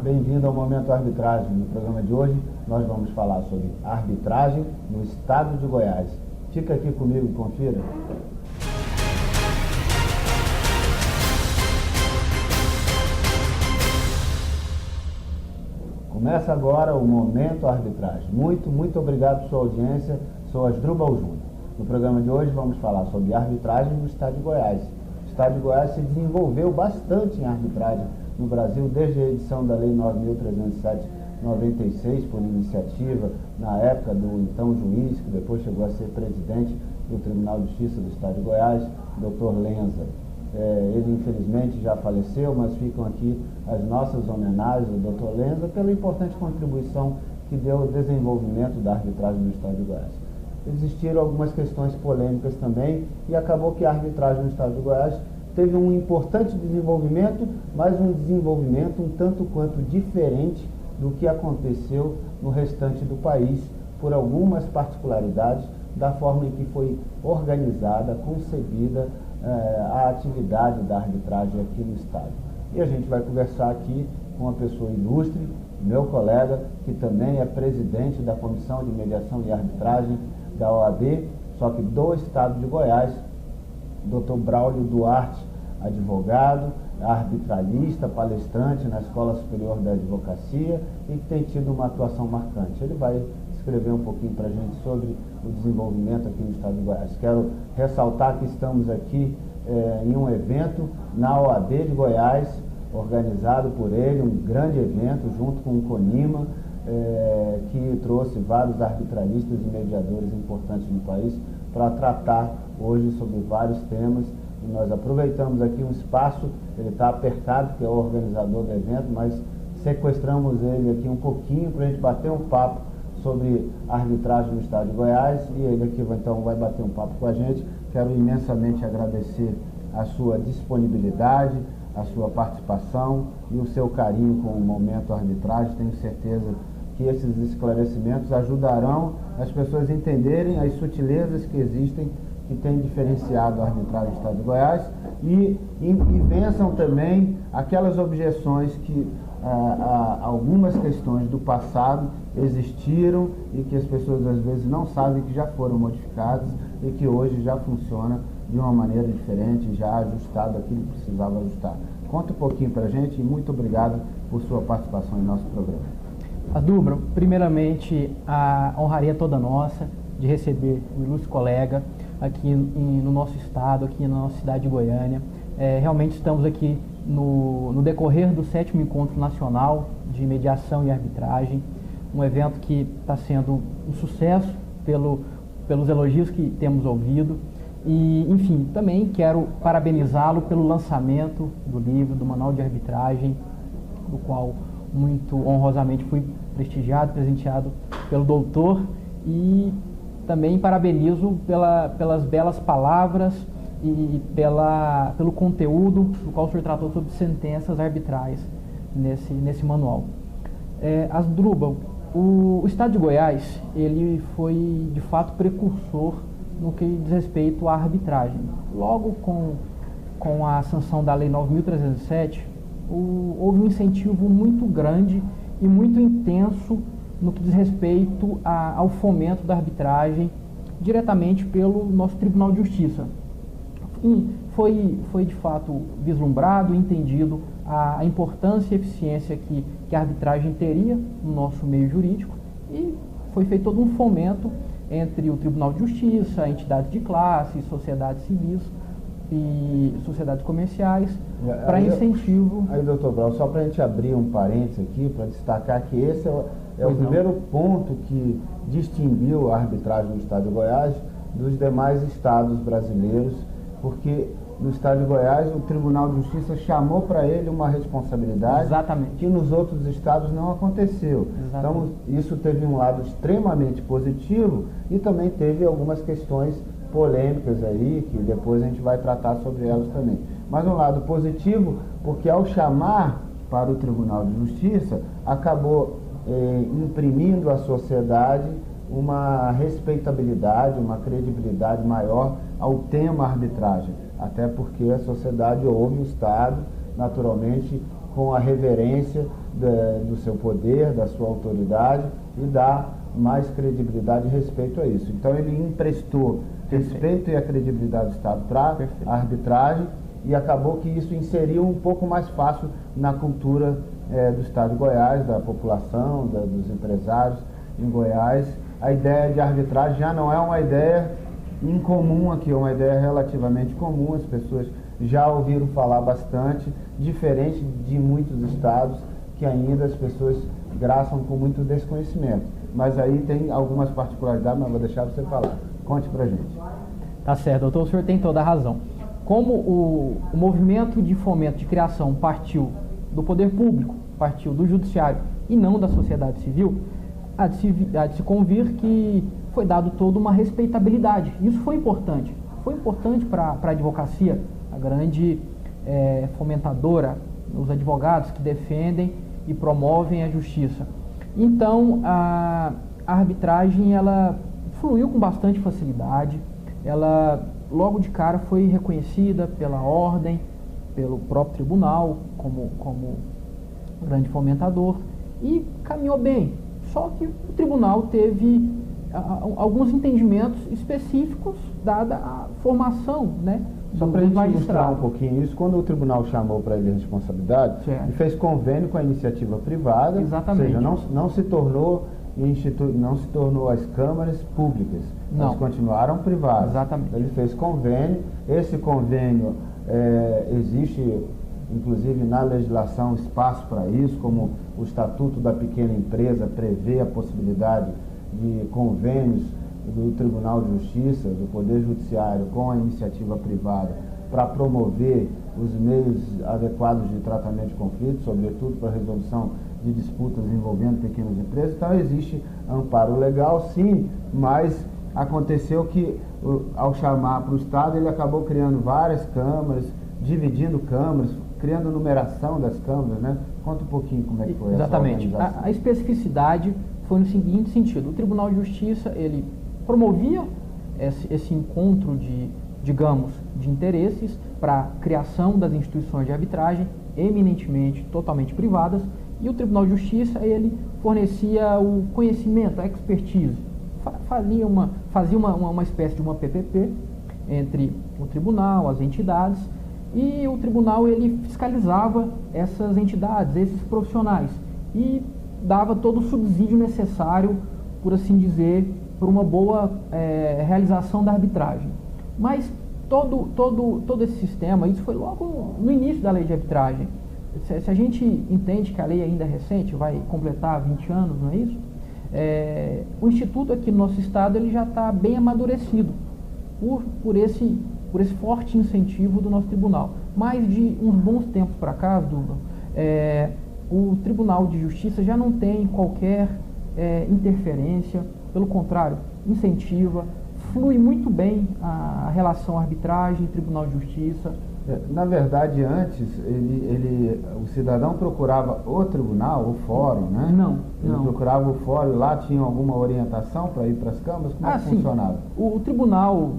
bem-vindo ao Momento Arbitragem. No programa de hoje nós vamos falar sobre arbitragem no estado de Goiás. Fica aqui comigo e confira. Começa agora o Momento Arbitragem. Muito obrigado por sua audiência. Sou Asdrubal Júnior. No programa de hoje vamos falar sobre arbitragem no estado de Goiás. O estado de Goiás se desenvolveu bastante em arbitragem no Brasil, desde a edição da Lei 9.307/96, por iniciativa, na época, do então juiz, que depois chegou a ser presidente do Tribunal de Justiça do estado de Goiás, Dr. Lenza. Ele infelizmente já faleceu, mas ficam aqui as nossas homenagens ao Dr. Lenza pela importante contribuição que deu ao desenvolvimento da arbitragem no estado de Goiás. Existiram algumas questões polêmicas também e acabou que a arbitragem no estado de Goiás teve um importante desenvolvimento, mas um desenvolvimento um tanto quanto diferente do que aconteceu no restante do país, por algumas particularidades da forma em que foi organizada, concebida a atividade da arbitragem aqui no estado. E a gente vai conversar aqui com uma pessoa ilustre, meu colega, que também é presidente da Comissão de Mediação e Arbitragem da OAB, só que do estado de Goiás, Dr. Braulio Duarte, advogado, arbitralista, palestrante na Escola Superior da Advocacia e que tem tido uma atuação marcante. Ele vai escrever um pouquinho para a gente sobre o desenvolvimento aqui no estado de Goiás. Quero ressaltar que estamos aqui em um evento na OAB de Goiás, organizado por ele, um grande evento, junto com o CONIMA, que trouxe vários arbitralistas e mediadores importantes no país para tratar hoje sobre vários temas. E nós aproveitamos aqui um espaço, ele está apertado, que é o organizador do evento, mas sequestramos ele aqui um pouquinho para a gente bater um papo sobre arbitragem no estado de Goiás, e ele aqui então vai bater um papo com a gente. Quero imensamente agradecer a sua disponibilidade, a sua participação e o seu carinho com o Momento Arbitragem. Tenho certeza que esses esclarecimentos ajudarão as pessoas a entenderem as sutilezas que existem, que têm diferenciado a arbitragem do estado de Goiás, e vençam também aquelas objeções que algumas questões do passado existiram e que as pessoas às vezes não sabem que já foram modificadas e que hoje já funciona de uma maneira diferente, já ajustado aquilo que precisava ajustar. Conta um pouquinho para a gente e muito obrigado por sua participação em nosso programa. Asdrubal, primeiramente a honraria é toda nossa de receber um ilustre colega aqui no nosso estado, aqui na nossa cidade de Goiânia. Realmente estamos aqui no decorrer do 7º Encontro Nacional de Mediação e Arbitragem, um evento que está sendo um sucesso pelos elogios que temos ouvido. E, enfim, também quero parabenizá-lo pelo lançamento do livro, do Manual de Arbitragem, do qual muito honrosamente fui prestigiado, presenteado pelo doutor, e também parabenizo pelas belas palavras e pelo conteúdo do qual o senhor tratou sobre sentenças arbitrais nesse manual. Asdrubal, o estado de Goiás, ele foi de fato precursor no que diz respeito à arbitragem. Logo com a sanção da Lei 9.307, houve um incentivo muito grande e muito intenso no que diz respeito ao fomento da arbitragem diretamente pelo nosso Tribunal de Justiça. E foi de fato vislumbrado e entendido a importância e eficiência que a arbitragem teria no nosso meio jurídico, e foi feito todo um fomento entre o Tribunal de Justiça, entidades de classe, sociedades civis e sociedades comerciais, para incentivo. Aí, doutor Brau, só para a gente abrir um parênteses aqui, para destacar que esse é o primeiro ponto que distinguiu a arbitragem no estado de Goiás dos demais estados brasileiros, porque no estado de Goiás o Tribunal de Justiça chamou para ele uma responsabilidade. Exatamente. Que nos outros estados não aconteceu. Exatamente. Então isso teve um lado extremamente positivo e também teve algumas questões polêmicas aí, que depois a gente vai tratar sobre elas também. Mas um lado positivo, porque ao chamar para o Tribunal de Justiça, acabou imprimindo à sociedade uma respeitabilidade, uma credibilidade maior ao tema arbitragem, até porque a sociedade ouve o Estado, naturalmente, com a reverência do seu poder, da sua autoridade e dá mais credibilidade e respeito a isso. Então ele emprestou respeito e a credibilidade do Estado para a arbitragem e acabou que isso inseriu um pouco mais fácil na cultura do Estado de Goiás, da população, dos empresários em Goiás. A ideia de arbitragem já não é uma ideia incomum aqui, é uma ideia relativamente comum, as pessoas já ouviram falar bastante, diferente de muitos estados que ainda as pessoas graçam com muito desconhecimento. Mas aí tem algumas particularidades, mas vou deixar você falar. Conte pra gente. Tá certo, doutor, o senhor tem toda a razão. Como o movimento de fomento de criação partiu do poder público, partiu do judiciário e não da sociedade civil, há de se convir que foi dado toda uma respeitabilidade. Isso foi importante. Foi importante para a advocacia, a grande fomentadora, os advogados que defendem e promovem a justiça. Então, a arbitragem, ela fluiu com bastante facilidade, ela logo de cara foi reconhecida pela ordem, pelo próprio tribunal, como grande fomentador, e caminhou bem. Só que o tribunal teve alguns entendimentos específicos, dada a formação, né? Só para a gente ilustrar um pouquinho isso, quando o tribunal chamou para ele a responsabilidade, ele fez convênio com a iniciativa privada. Exatamente. Ou seja, não se tornou as câmaras públicas, elas continuaram privadas. Exatamente. Ele fez convênio, esse convênio existe, inclusive na legislação, espaço para isso, como o Estatuto da Pequena Empresa prevê a possibilidade de convênios do Tribunal de Justiça, do Poder Judiciário com a iniciativa privada para promover os meios adequados de tratamento de conflitos, sobretudo para a resolução de disputas envolvendo pequenas empresas. Então existe amparo legal, sim, mas aconteceu que ao chamar para o Estado ele acabou criando várias câmaras, dividindo câmaras, criando numeração das câmaras, né? Conta um pouquinho como é que foi Exatamente. essa organização. A especificidade foi no seguinte sentido: o Tribunal de Justiça, ele promovia esse encontro de interesses para a criação das instituições de arbitragem, eminentemente, totalmente privadas, e o Tribunal de Justiça, ele fornecia o conhecimento, a expertise, fazia uma espécie de uma PPP entre o tribunal, as entidades, e o tribunal ele fiscalizava essas entidades, esses profissionais, e dava todo o subsídio necessário, por assim dizer, por uma boa realização da arbitragem. Mas todo esse sistema, isso foi logo no início da lei de arbitragem. Se a gente entende que a lei ainda é recente, vai completar 20 anos, não é isso? O Instituto aqui no nosso estado ele já está bem amadurecido por esse forte incentivo do nosso tribunal. Mas de uns bons tempos para cá, Duda, o Tribunal de Justiça já não tem qualquer interferência, pelo contrário, incentiva, flui muito bem a relação arbitragem, Tribunal de Justiça. Na verdade, antes, o cidadão procurava o tribunal, o fórum, né? Não. Ele procurava o fórum e lá tinha alguma orientação para ir para as câmaras? Como é que funcionava? O tribunal,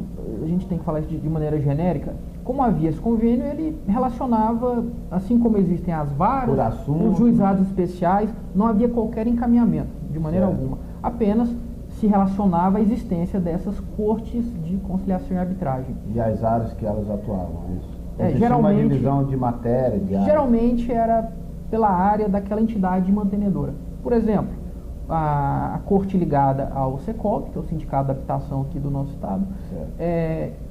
a gente tem que falar isso de maneira genérica, como havia esse convênio, ele relacionava, assim como existem as varas, os juizados especiais, não havia qualquer encaminhamento, de maneira alguma. Apenas se relacionava à existência dessas cortes de conciliação e arbitragem. E as áreas que elas atuavam, isso? Geralmente, uma divisão de matéria, de área. Geralmente era pela área daquela entidade mantenedora. Por exemplo, a corte ligada ao SECOB, que é o Sindicato da Habitação aqui do nosso estado,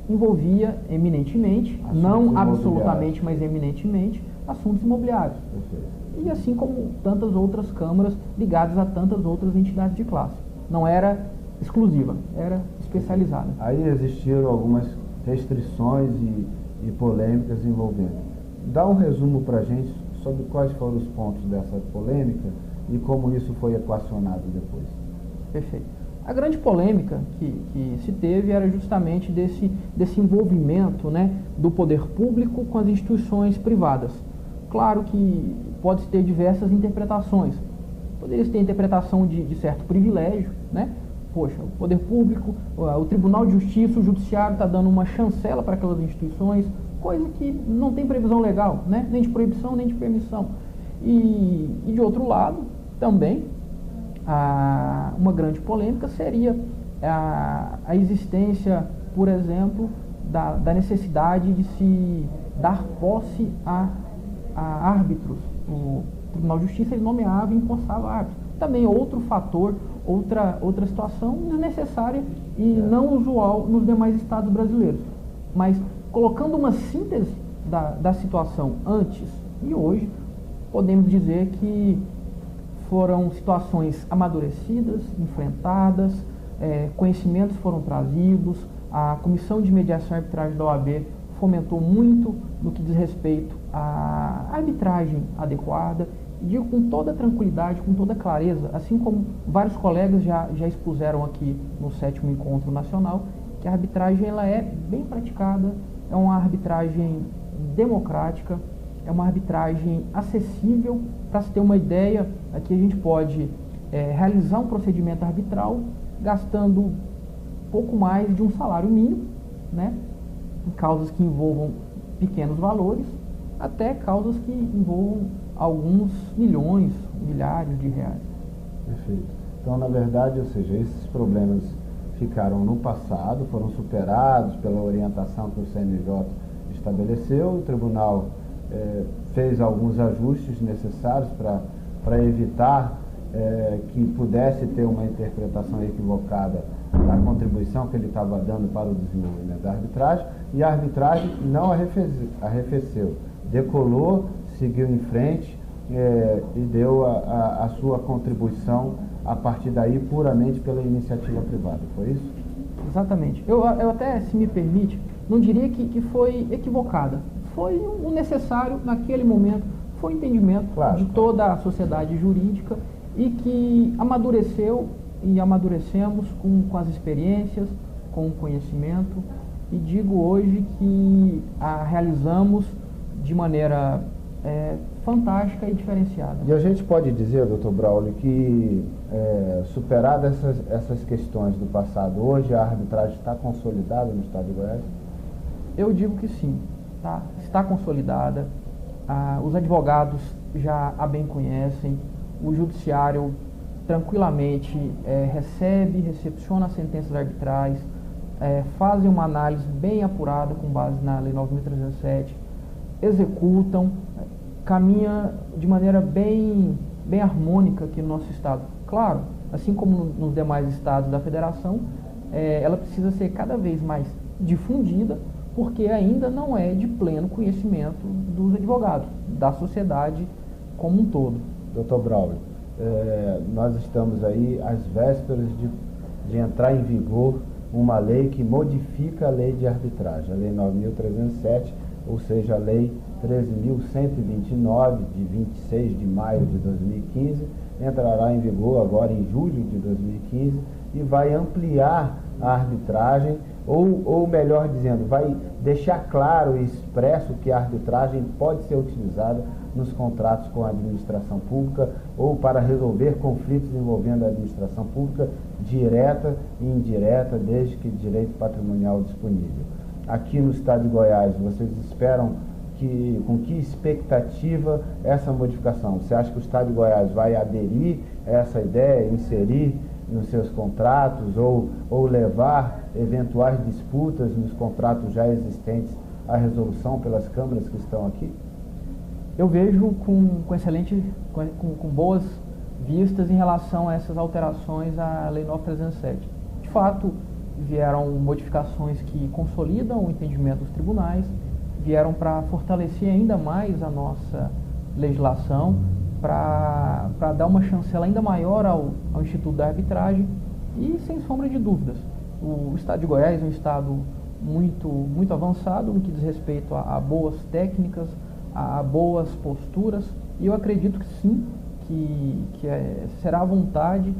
envolvia eminentemente, assuntos não absolutamente, mas eminentemente, assuntos imobiliários. Perfeito. E assim como tantas outras câmaras ligadas a tantas outras entidades de classe. Não era exclusiva, era especializada. Aí existiram algumas restrições e polêmicas envolvendo. Dá um resumo para a gente sobre quais foram os pontos dessa polêmica e como isso foi equacionado depois. Perfeito. A grande polêmica que se teve era justamente desse envolvimento, né, do poder público com as instituições privadas. Claro que pode ter diversas interpretações. Poderia ter interpretação de certo privilégio, né? Poxa, o poder público, o Tribunal de Justiça, o Judiciário está dando uma chancela para aquelas instituições, coisa que não tem previsão legal, né? Nem de proibição, nem de permissão. E de outro lado, também, uma grande polêmica seria a existência, por exemplo, da necessidade de se dar posse a árbitros. O Tribunal de Justiça ele nomeava e empossava árbitros. Também outro fator, outra situação desnecessária e não usual nos demais estados brasileiros. Mas colocando uma síntese da situação antes e hoje, podemos dizer que foram situações amadurecidas, enfrentadas, conhecimentos foram trazidos, a Comissão de Mediação e Arbitragem da OAB fomentou muito no que diz respeito à arbitragem adequada, e digo com toda tranquilidade, com toda clareza, assim como vários colegas já expuseram aqui no 7º Encontro Nacional, que a arbitragem ela é bem praticada, é uma arbitragem democrática, é uma arbitragem acessível. Para se ter uma ideia, aqui a gente pode realizar um procedimento arbitral gastando pouco mais de um salário mínimo, né, em causas que envolvam pequenos valores, até causas que envolvam alguns milhões, milhares de reais. Perfeito. Então, na verdade, ou seja, esses problemas ficaram no passado, foram superados pela orientação que o CNJ estabeleceu, o tribunal fez alguns ajustes necessários para evitar que pudesse ter uma interpretação equivocada da contribuição que ele estava dando para o desenvolvimento da arbitragem, e a arbitragem não arrefeceu, decolou, seguiu em frente e deu a sua contribuição a partir daí puramente pela iniciativa privada, foi isso? Exatamente. Eu até, se me permite, não diria que foi equivocada, foi o necessário naquele momento, foi o entendimento de toda a sociedade jurídica e que amadureceu e amadurecemos com as experiências, com o conhecimento, e digo hoje que a realizamos de maneira fantástica e diferenciada. E a gente pode dizer, doutor Braulio, que superadas essas questões do passado, hoje a arbitragem está consolidada no estado de Goiás? Eu digo que sim, tá? Está consolidada, os advogados já a bem conhecem, o judiciário tranquilamente recepciona as sentenças arbitrais, fazem uma análise bem apurada com base na Lei 9.307, executam, caminha de maneira bem harmônica aqui no nosso estado. Claro, assim como nos demais estados da federação, ela precisa ser cada vez mais difundida, porque ainda não é de pleno conhecimento dos advogados, da sociedade como um todo. Doutor Braulio, nós estamos aí às vésperas de entrar em vigor uma lei que modifica a lei de arbitragem, a Lei 9.307, ou seja, a Lei 13.129, de 26 de maio de 2015, entrará em vigor agora em julho de 2015 e vai ampliar a arbitragem, ou melhor dizendo, vai deixar claro e expresso que a arbitragem pode ser utilizada nos contratos com a administração pública ou para resolver conflitos envolvendo a administração pública, direta e indireta, desde que direito patrimonial disponível. Aqui no estado de Goiás, vocês esperam com que expectativa essa modificação? Você acha que o estado de Goiás vai aderir a essa ideia, inserir nos seus contratos ou levar eventuais disputas nos contratos já existentes à resolução pelas câmaras que estão aqui? Eu vejo com boas vistas em relação a essas alterações à Lei 9.307. De fato, vieram modificações que consolidam o entendimento dos tribunais, vieram para fortalecer ainda mais a nossa legislação, para dar uma chancela ainda maior ao Instituto da Arbitragem e, sem sombra de dúvidas, o estado de Goiás é um estado muito avançado no que diz respeito a boas técnicas, a boas posturas, e eu acredito que sim, que será a vontade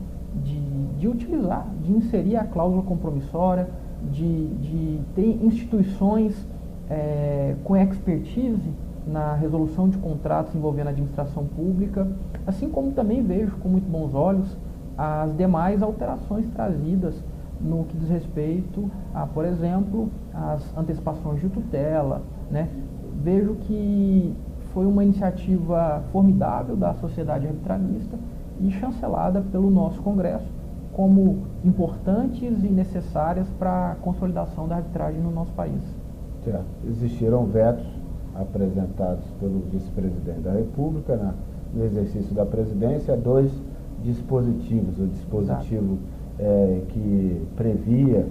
de utilizar, de inserir a cláusula compromissória, de ter instituições com expertise na resolução de contratos envolvendo a administração pública, assim como também vejo com muito bons olhos as demais alterações trazidas no que diz respeito a, por exemplo, as antecipações de tutela, né? Vejo que foi uma iniciativa formidável da sociedade arbitralista e chancelada pelo nosso Congresso como importantes e necessárias para a consolidação da arbitragem no nosso país. Certo. Existiram vetos apresentados pelo vice-presidente da República no exercício da presidência, 2 dispositivos. O dispositivo que previa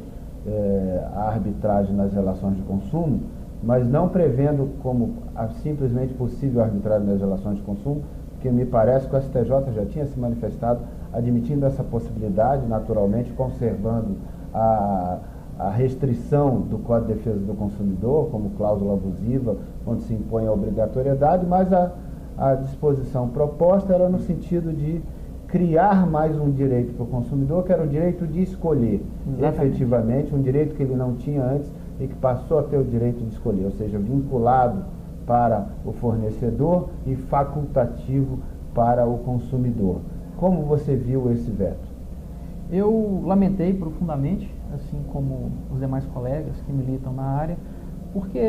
a arbitragem nas relações de consumo, mas não prevendo como simplesmente possível a arbitragem nas relações de consumo, porque me parece que o STJ já tinha se manifestado admitindo essa possibilidade, naturalmente conservando a restrição do Código de Defesa do Consumidor, como cláusula abusiva, onde se impõe a obrigatoriedade, mas a disposição proposta era no sentido de criar mais um direito para o consumidor, que era o direito de escolher. Exatamente. Efetivamente, um direito que ele não tinha antes e que passou a ter o direito de escolher, ou seja, vinculado para o fornecedor e facultativo para o consumidor. Como você viu esse veto? Eu lamentei profundamente, assim como os demais colegas que militam na área, porque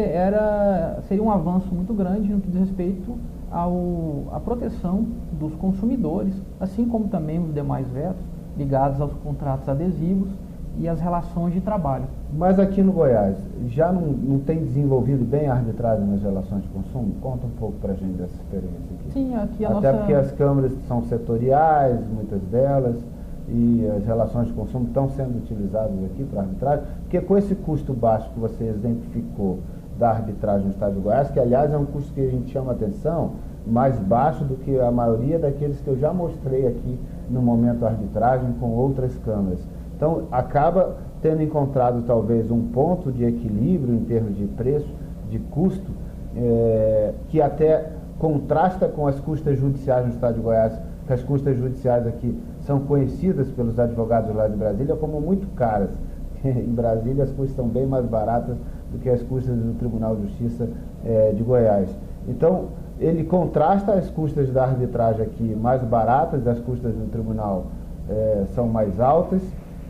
seria um avanço muito grande no que diz respeito à proteção dos consumidores, assim como também os demais vetos ligados aos contratos adesivos e às relações de trabalho. Mas aqui no Goiás, já não tem desenvolvido bem a arbitragem nas relações de consumo? Conta um pouco para a gente dessa experiência aqui. Sim, aqui Até porque as câmaras são setoriais, muitas delas, e as relações de consumo estão sendo utilizadas aqui para arbitragem, porque com esse custo baixo que você exemplificou da arbitragem no Estado de Goiás, que aliás é um custo que a gente chama atenção, mais baixo do que a maioria daqueles que eu já mostrei aqui no momento arbitragem com outras câmaras. Então acaba tendo encontrado talvez um ponto de equilíbrio em termos de preço, de custo, que até contrasta com as custas judiciais no Estado de Goiás, que as custas judiciais aqui são conhecidas pelos advogados lá de Brasília como muito caras. Em Brasília as custas são bem mais baratas do que as custas do Tribunal de Justiça de Goiás. Então, ele contrasta as custas da arbitragem aqui mais baratas, as custas do tribunal são mais altas,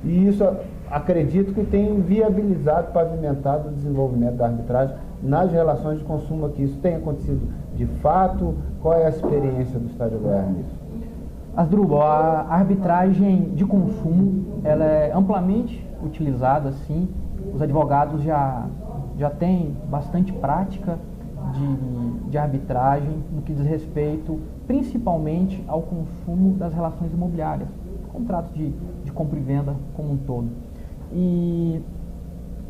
e isso acredito que tem viabilizado, pavimentado o desenvolvimento da arbitragem nas relações de consumo aqui. Isso tem acontecido de fato? Qual é a experiência do Estado de Goiás nisso? Asdrubal, a arbitragem de consumo ela é amplamente utilizada, sim. Os advogados já têm bastante prática de arbitragem no que diz respeito principalmente ao consumo das relações imobiliárias, contratos de compra e venda como um todo. E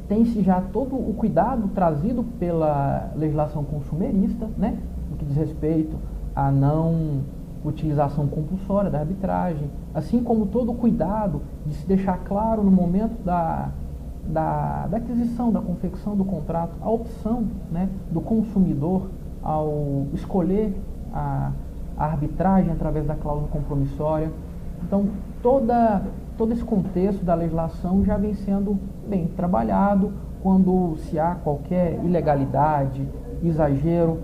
tem-se já todo o cuidado trazido pela legislação consumerista, né, no que diz respeito à não utilização compulsória da arbitragem, assim como todo o cuidado de se deixar claro no momento da aquisição, da confecção do contrato, a opção, né, do consumidor ao escolher a arbitragem através da cláusula compromissória. Então, todo esse contexto da legislação já vem sendo bem trabalhado. Quando se há qualquer ilegalidade, exagero,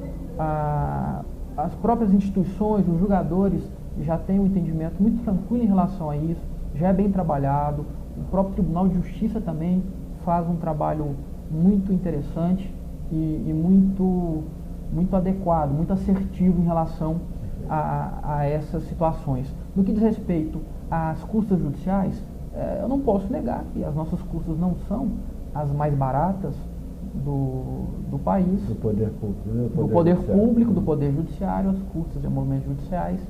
as próprias instituições, os julgadores já têm um entendimento muito tranquilo em relação a isso, já é bem trabalhado. O próprio Tribunal de Justiça também faz um trabalho muito interessante e muito adequado, muito assertivo em relação a essas situações. No que diz respeito às custas judiciais, eu não posso negar que as nossas custas não são as mais baratas do país. Do poder público, né? Do poder público, do poder judiciário, as custas de emolumentos judiciais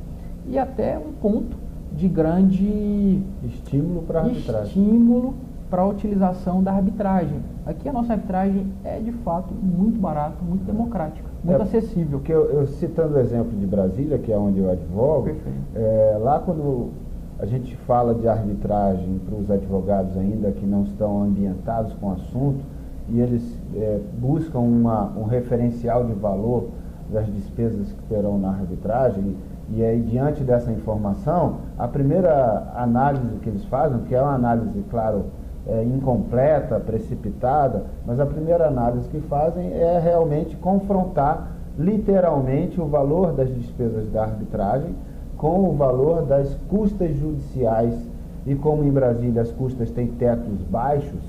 e até um ponto de grande estímulo para a arbitragem. Estímulo para a utilização da arbitragem. Aqui a nossa arbitragem é de fato muito barata, muito democrática, muito acessível. Porque eu citando o exemplo de Brasília, que é onde eu advogo, lá quando a gente fala de arbitragem para os advogados ainda que não estão ambientados com o assunto, e eles buscam um referencial de valor das despesas que terão na arbitragem, e aí diante dessa informação, a primeira análise que eles fazem, que é uma análise, claro, incompleta, precipitada, mas a primeira análise que fazem é realmente confrontar literalmente o valor das despesas da arbitragem com o valor das custas judiciais, e como em Brasília as custas têm tetos baixos,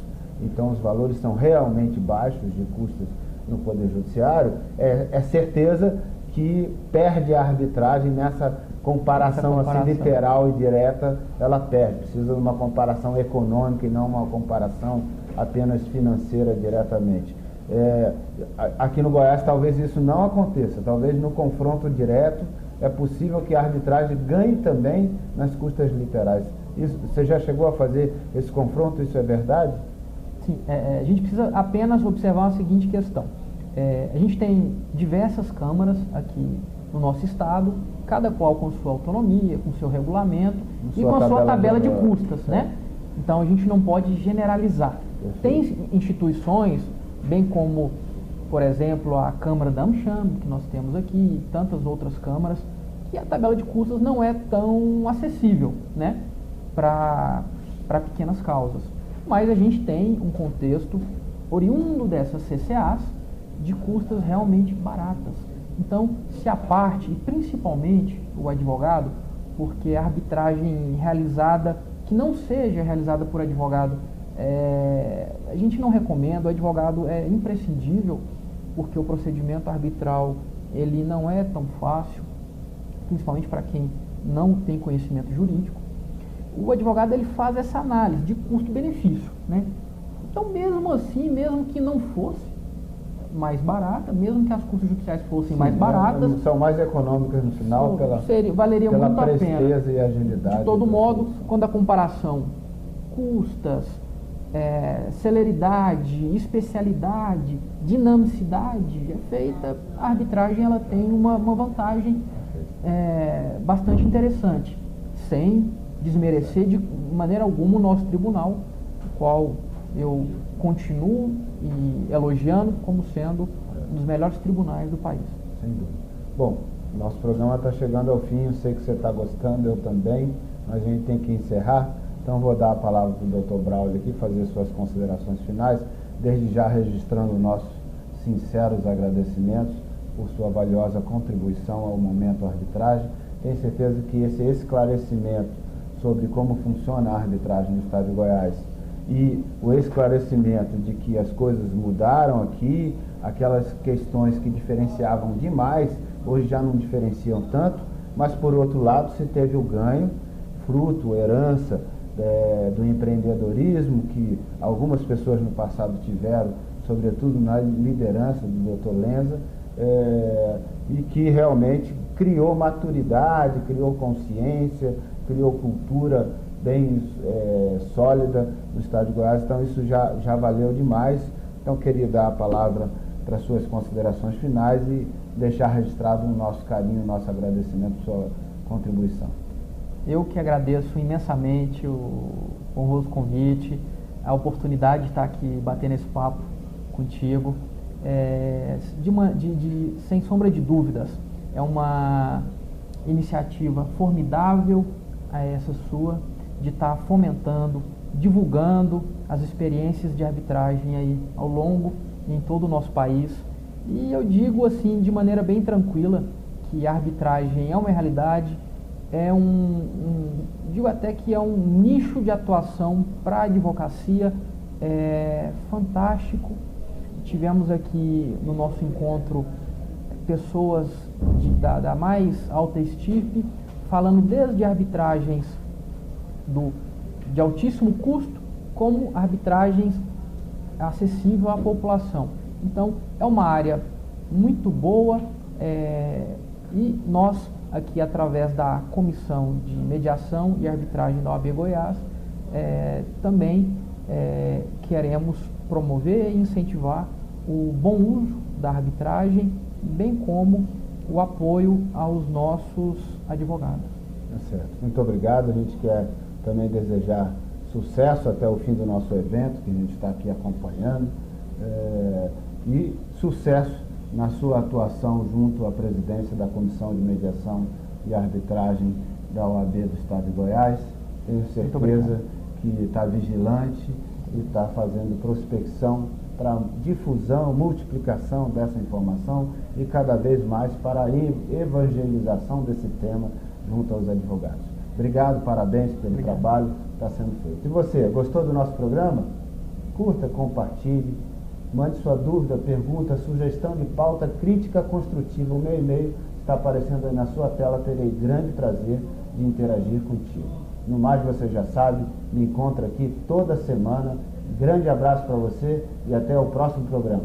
então os valores são realmente baixos de custas no Poder Judiciário, é certeza que perde a arbitragem nessa comparação, assim, literal e direta, ela perde. Precisa de uma comparação econômica e não uma comparação apenas financeira diretamente. Aqui no Goiás talvez isso não aconteça, talvez no confronto direto é possível que a arbitragem ganhe também nas custas literais. Você já chegou a fazer esse confronto, isso é verdade? Sim, a gente precisa apenas observar a seguinte questão. A gente tem diversas câmaras aqui no nosso estado, cada qual com sua autonomia, com seu regulamento e com a sua tabela de custas, né? Então a gente não pode generalizar. Tem instituições, bem como, por exemplo, a Câmara da AmCham, que nós temos aqui, e tantas outras câmaras, que a tabela de custas não é tão acessível, né, para pequenas causas. Mas a gente tem um contexto oriundo dessas CCAs de custas realmente baratas. Então, se a parte, e principalmente o advogado, porque a arbitragem realizada, que não seja realizada por advogado, a gente não recomenda. O advogado é imprescindível, porque o procedimento arbitral ele não é tão fácil, principalmente para quem não tem conhecimento jurídico. O advogado ele faz essa análise de custo-benefício, né? Então, mesmo assim, mesmo que não fosse mais barata, mesmo que as custas judiciais fossem mais baratas, são mais econômicas no final, valeria pela muito a pena. presteza e agilidade. De todo modo, quando a comparação custas, celeridade, especialidade, dinamicidade é feita, a arbitragem ela tem uma vantagem bastante interessante, sem desmerecer de maneira alguma o nosso tribunal, o qual eu continuo elogiando como sendo um dos melhores tribunais do país. Sem dúvida. Bom, nosso programa está chegando ao fim, eu sei que você está gostando, eu também, mas a gente tem que encerrar, então vou dar a palavra para o Dr. Braulio aqui, fazer suas considerações finais, desde já registrando nossos sinceros agradecimentos por sua valiosa contribuição ao momento arbitragem. Tenho certeza que esse esclarecimento sobre como funciona a arbitragem no estado de Goiás e o esclarecimento de que as coisas mudaram aqui, aquelas questões que diferenciavam demais, hoje já não diferenciam tanto, mas por outro lado se teve o ganho, fruto, herança do empreendedorismo que algumas pessoas no passado tiveram, sobretudo na liderança do Dr. Lenza, e que realmente criou maturidade, criou consciência, criou cultura bem sólida no estado de Goiás. Então isso já valeu demais. Então queria dar a palavra para suas considerações finais e deixar registrado o nosso carinho, o nosso agradecimento por sua contribuição. Eu que agradeço imensamente o honroso convite, a oportunidade de estar aqui batendo esse papo contigo. Sem sombra de dúvidas, é uma iniciativa formidável essa sua, de estar fomentando, divulgando as experiências de arbitragem aí ao longo e em todo o nosso país. E eu digo assim, de maneira bem tranquila, que a arbitragem é uma realidade, digo até que é um nicho de atuação para a advocacia fantástico. Tivemos aqui no nosso encontro pessoas da mais alta estirpe, falando desde arbitragens de altíssimo custo, como arbitragens acessível à população. Então, é uma área muito boa e nós, aqui através da Comissão de Mediação e Arbitragem da OAB Goiás, também queremos promover e incentivar o bom uso da arbitragem, bem como o apoio aos nossos advogados. Certo. Muito obrigado. A gente quer também desejar sucesso até o fim do nosso evento, que a gente está aqui acompanhando, e sucesso na sua atuação junto à presidência da Comissão de Mediação e Arbitragem da OAB do Estado de Goiás. Tenho certeza que está vigilante e está fazendo prospecção para difusão, multiplicação dessa informação e cada vez mais para a evangelização desse tema junto aos advogados. Obrigado, parabéns pelo trabalho que está sendo feito. E você, gostou do nosso programa? Curta, compartilhe Mande sua dúvida, pergunta, sugestão de pauta, crítica construtiva. O meu e-mail está aparecendo aí na sua tela. Terei grande prazer de interagir contigo. No mais, você já sabe, me encontra aqui toda semana. Grande abraço para você e até o próximo programa.